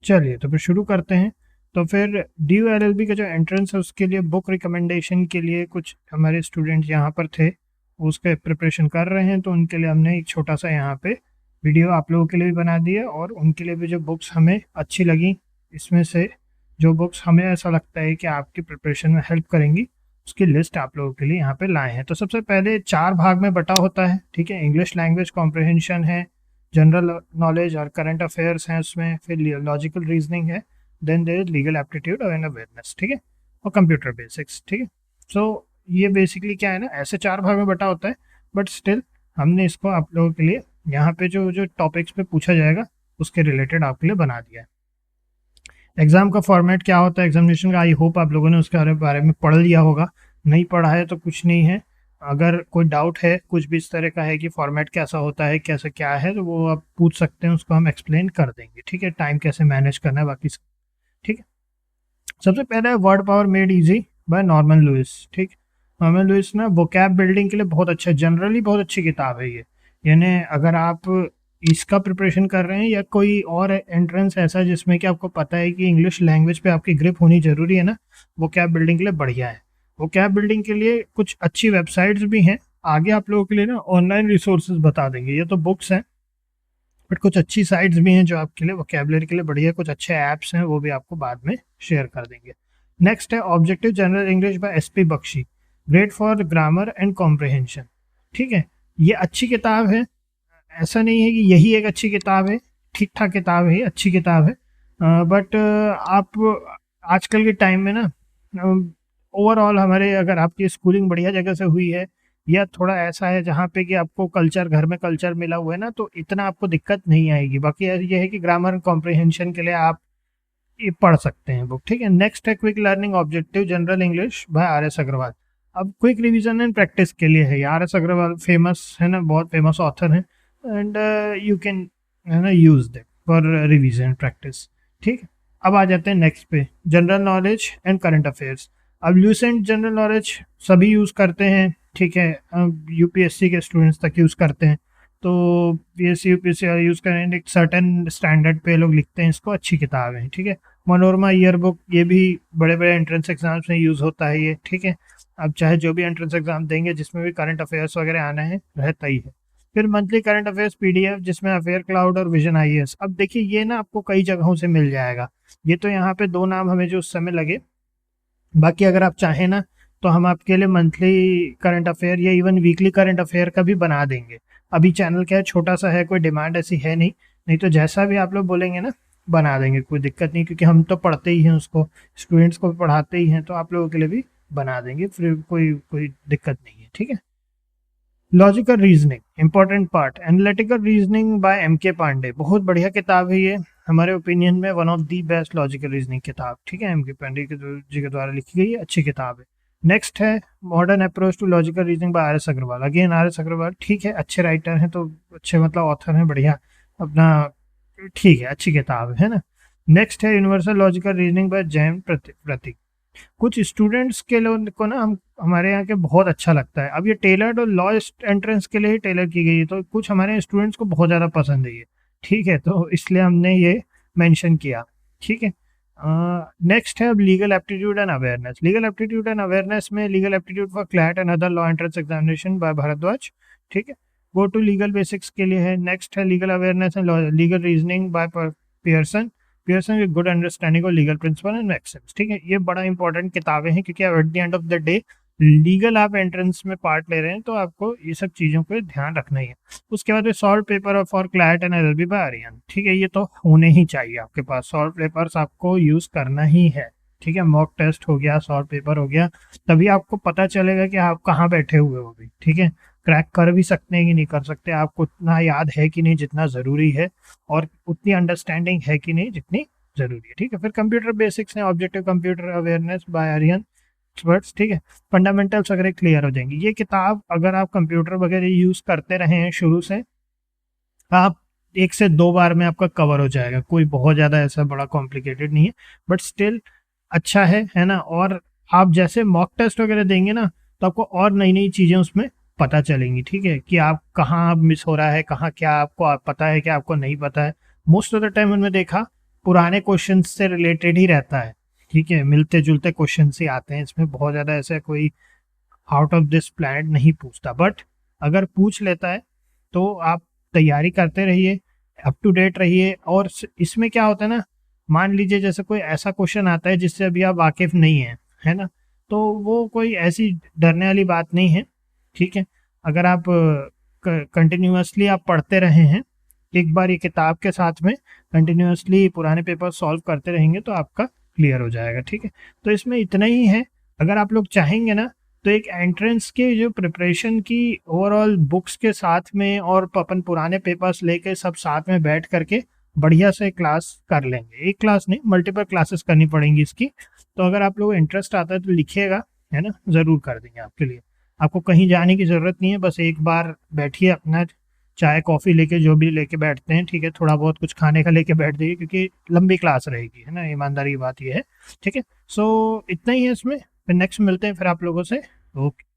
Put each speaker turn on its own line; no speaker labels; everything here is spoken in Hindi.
चलिए तो फिर शुरू करते हैं। तो फिर DU LLB का जो एंट्रेंस है उसके लिए बुक रिकमेंडेशन के लिए कुछ हमारे स्टूडेंट यहाँ पर थे, उसके प्रिपरेशन कर रहे हैं, तो उनके लिए हमने एक छोटा सा यहाँ पे वीडियो आप लोगों के लिए भी बना दिया, और उनके लिए भी जो बुक्स हमें अच्छी लगी, इसमें से जो बुक्स हमें ऐसा लगता है कि आपकी प्रिपरेशन में हेल्प करेंगी, उसकी लिस्ट आप लोगों के लिए यहाँ पे लाए हैं। तो सबसे पहले 4 भाग में बटा होता है, ठीक है। इंग्लिश लैंग्वेज कॉम्प्रिहेंशन है, जनरल नॉलेज और करंट अफेयर्स हैं उसमें, फिर लॉजिकल रीजनिंग है, then there is legal aptitude and awareness, ठीक है, और कंप्यूटर बेसिक्स, ठीक है। सो ये बेसिकली क्या है ना, ऐसे 4 भाग में बटा होता है, बट स्टिल हमने इसको आप लोगों के लिए यहाँ पे जो जो टॉपिक्स पे पूछा जाएगा उसके रिलेटेड आपके लिए बना दिया है। एग्जाम का फॉर्मेट क्या होता है एग्जामिनेशन का, आई होप आप लोगों ने उसके बारे में पढ़ लिया होगा। नहीं पढ़ा है तो कुछ नहीं है, अगर कोई डाउट है कुछ भी इस तरह का है कि फॉर्मेट कैसा होता है, कैसे क्या है, तो वो आप पूछ सकते हैं, उसको हम एक्सप्लेन कर देंगे, ठीक है। टाइम कैसे मैनेज करना है बाकी सब, ठीक है। सबसे पहला है word power made easy by Norman Lewis, ठीक। नॉर्मन लुइस ना वोकैब बिल्डिंग के लिए बहुत अच्छा, जनरली बहुत अच्छी किताब है ये। यानी अगर आप इसका प्रिपरेशन कर रहे हैं या कोई और एंट्रेंस ऐसा जिसमें कि आपको पता है कि इंग्लिश लैंग्वेज पे आपकी ग्रिप होनी जरूरी है ना, वोकैब बिल्डिंग के लिए बढ़िया है। वोकैब बिल्डिंग के लिए कुछ अच्छी वेबसाइट्स भी हैं, आगे आप लोगों के लिए ना ऑनलाइन रिसोर्सेज बता देंगे, ये तो बुक्स हैं, बट कुछ अच्छी साइट्स भी हैं जो आपके लिए वोकैबुलरी के लिए बढ़िया, कुछ अच्छे ऐप्स हैं, वो भी आपको बाद में शेयर कर देंगे। नेक्स्ट है objective general English by SP Bakshi, great for grammar and comprehension, ठीक है। ये अच्छी किताब है, ऐसा नहीं है कि यही एक अच्छी किताब है, ठीक ठाक किताब है, अच्छी किताब है, बट आप आजकल के टाइम में ना ओवरऑल हमारे, अगर आपकी स्कूलिंग बढ़िया जगह से हुई है या थोड़ा ऐसा है जहाँ पे कि आपको कल्चर, घर में कल्चर मिला हुआ है ना, तो इतना आपको दिक्कत नहीं आएगी। बाकी ये है कि ग्रामर कॉम्प्रिहेंशन के लिए आप ये पढ़ सकते हैं बुक, ठीक है। नेक्स्ट है quick learning objective general English by RS Agarwal. अब क्विक रिवीजन एंड प्रैक्टिस के लिए है, RS अग्रवाल फेमस है ना, बहुत फेमस ऑथर है, एंड यू कैन है ना use that for revision practice, ठीक है। अब आ जाते हैं नेक्स्ट पे, general knowledge and current affairs. अब ल्यूसेंट जनरल नॉलेज सभी यूज करते हैं, ठीक है, UPSC के स्टूडेंट्स तक यूज करते हैं, तो PSC UPSC यूज करें, एक सर्टेन स्टैंडर्ड पे लोग लिखते हैं इसको, अच्छी किताब है, ठीक है। मनोरमा ईयर बुक, ये भी बड़े बड़े एंट्रेंस एग्जाम्स में यूज होता है ये, ठीक है। अब चाहे जो भी एंट्रेंस एग्जाम देंगे जिसमें भी करंट अफेयर्स वगैरह आना है, रहता ही है। फिर मंथली करंट अफेयर्स PDF जिसमें अफेयर क्लाउड और विजन IAS। अब देखिए ये ना आपको कई जगहों से मिल जाएगा, ये तो यहाँ पे 2 नाम हमें जो उस समय लगे, बाकी अगर आप चाहें ना तो हम आपके लिए मंथली करंट अफेयर या इवन वीकली करंट अफेयर का भी बना देंगे। अभी चैनल क्या है, छोटा सा है, कोई डिमांड ऐसी है नहीं, नहीं तो जैसा भी आप लोग बोलेंगे ना बना देंगे, कोई दिक्कत नहीं, क्योंकि हम तो पढ़ते ही हैं उसको, स्टूडेंट्स को भी पढ़ाते ही हैं, तो आप लोगों के लिए भी बना देंगे, फिर कोई कोई दिक्कत नहीं है, ठीक है। Logical reasoning important part, analytical reasoning by MK Pandey, बहुत बढ़िया किताब है ये, हमारे ओपिनियन में one of the best logical reasoning किताब, ठीक है। MK पांडे जी के द्वारा लिखी गई है, अच्छी किताब है। नेक्स्ट है modern approach to logical reasoning by RS Agarwal, again RS Agarwal, ठीक है, अच्छे राइटर हैं, तो अच्छे मतलब ऑथर हैं, बढ़िया अपना, ठीक है, अच्छी किताब है ना। नेक्स्ट है universal logical reasoning by Jain Pratik. कुछ स्टूडेंट्स के लोग को ना हम हमारे यहाँ के बहुत अच्छा लगता है, अब ये टेलर्ड और लॉ एंट्रेंस के लिए ही टेलर की गई है, तो कुछ हमारे स्टूडेंट्स को बहुत ज़्यादा पसंद है ये, ठीक है, तो इसलिए हमने ये मेंशन किया, ठीक है। नेक्स्ट है अब legal aptitude and awareness. Legal aptitude and awareness में legal aptitude for CLAT and other law entrance examination by Bhardwaj, ठीक है। गो टू लीगल बेसिक्स के लिए है। नेक्स्ट है legal awareness and legal reasoning bye Pearson, Pearson with good understanding of legal principal and Maxim's, ठीक है। ये बड़ा इंपॉर्टेंट किताबें हैं, क्योंकि at the end of the day legal आप एंट्रेंस में पार्ट ले रहे हैं, तो आपको ये सब चीज़ों पे ध्यान रखना ही है। उसके बाद solve paper for CLAT and LLB by Aryan, ठीक है, ये तो होने ही चाहिए आपके पास, सॉल्व पेपर्स आपको यूज़ करना ही है, ठीक है। मॉक टेस्ट हो गया, सॉल्व पेपर हो गया, तभी आपको पता चलेगा कि आप कहाँ बैठे हुए हो भी, ठीक है। क्रैक कर भी सकते हैं कि नहीं कर सकते, आपको उतना याद है कि नहीं जितना ज़रूरी है, और उतनी अंडरस्टैंडिंग है कि नहीं जितनी जरूरी है, ठीक है। फिर कंप्यूटर बेसिक्स हैं, objective computer awareness by Aryan experts, ठीक है। फंडामेंटल्स वगैरह क्लियर हो जाएंगी। ये किताब अगर आप कंप्यूटर वगैरह यूज करते रहे हैं शुरू से, आप 1 से 2 बार में आपका कवर हो जाएगा, कोई बहुत ज्यादा ऐसा बड़ा कॉम्प्लिकेटेड नहीं है, बट स्टिल अच्छा है ना। और आप जैसे मॉक टेस्ट वगैरह देंगे ना, तो आपको और नई नई चीजें उसमें पता चलेंगी, ठीक है, कि आप कहाँ मिस हो रहा है, कहाँ क्या आपको पता है, क्या आपको नहीं पता है। मोस्ट ऑफ द टाइम उनमें देखा पुराने क्वेश्चन से रिलेटेड ही रहता है, ठीक है, मिलते जुलते क्वेश्चन ही आते हैं इसमें, बहुत ज़्यादा ऐसा कोई आउट ऑफ दिस प्लैनेट नहीं पूछता, बट अगर पूछ लेता है तो आप तैयारी करते रहिए, अप टू डेट रहिए। और इसमें क्या होता है ना, मान लीजिए जैसे कोई ऐसा क्वेश्चन आता है जिससे अभी आप वाकिफ नहीं हैं, है ना, तो वो कोई ऐसी डरने वाली बात नहीं है, ठीक है। अगर आप कंटिन्यूअसली आप पढ़ते रहे हैं, एक बार ये किताब के साथ में कंटिन्यूअसली पुराने पेपर सॉल्व करते रहेंगे तो आपका क्लियर हो जाएगा, ठीक है। तो इसमें इतना ही है। अगर आप लोग चाहेंगे ना तो एक एंट्रेंस के जो प्रिपरेशन की ओवरऑल बुक्स के साथ में और अपन पुराने पेपर्स लेके सब साथ में बैठ करके बढ़िया से क्लास कर लेंगे। एक क्लास नहीं, मल्टीपल क्लासेस करनी पड़ेंगी इसकी। तो अगर आप लोग इंटरेस्ट आता है तो लिखिएगा, है ना, ज़रूर कर देंगे आपके लिए। आपको कहीं जाने की ज़रूरत नहीं है, बस एक बार बैठिए, अपना चाय कॉफ़ी लेके जो भी लेके बैठते हैं, ठीक है, थोड़ा बहुत कुछ खाने का लेके बैठ जाइए क्योंकि लंबी क्लास रहेगी, है ना, ईमानदारी की बात ये है, ठीक है। सो इतना ही है इसमें, फिर नेक्स्ट मिलते हैं फिर आप लोगों से। ओके।